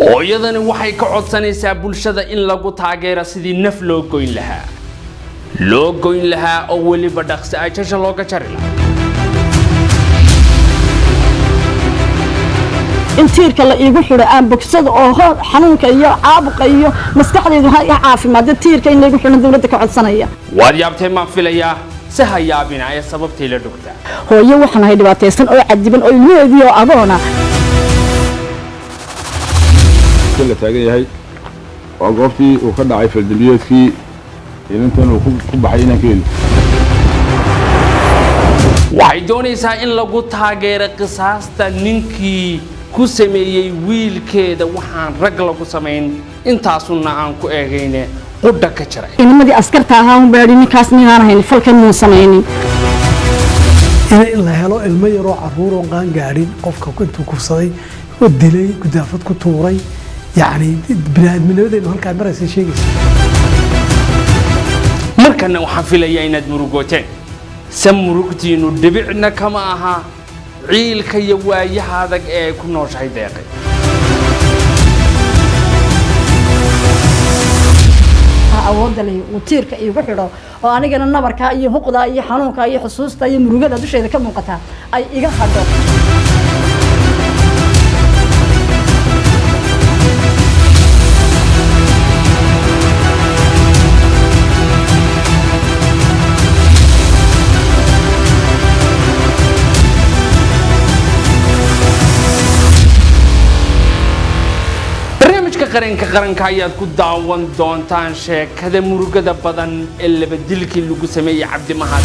hooyadani waxay ka codsanaysaa bulshada in lagu taageero sidii naf loo goyn lahaa oo weliba dhaqsi ay jasha looga jari lahaa intiirka la iigu xidho aan bogsado oo xanuunka iyo caabuqa iyo maskaxdaydu ha caafimaad tiirka in lagu xidho dawladda ka codsanaya waad yaabtay ma filayaa si ha yaabina ay sababtay la dhugtaa hooyo waxaan ahay dhibaataysan oo cadiban oo ilmaheedii oo agoona la taagan yahay oo goobtii uu ka dhacay faldambiyeedkii inantan uu ku baxay inankeedu waxay doonaysaa in lagu taageero qisaasta ninkii ku sameeyay wiilkeeda waxaan rag lagu samayn intaasuna aan ku eegayne qudha ka jiray inamadii askarta ahaa un baadhi ninkaas ninaan ahayn falkan muu samaynin in la helo ilmo yaroo carruur oo qaan gaadhin qofka intuu kufsaday oo dilay gudaafad ku tuuray يعني بنادمين هالكان مرة شيء مركنا وحفلة يا إند مروجتين سمروجتين ودبعنا كما ها عيل كيواي هذا كنا وش هيداقي أود لي وطير كأي وحده وأنا جنا النبر كأي هقدا أي حنون كأي حسوس كأي مروجة ده شيء ده كم قطع أي إيجا هذا qaranka ayaad ku daawan doontaan sheekada murugada badan ee laba dilkii lagu sameeyay Cabdi Mahad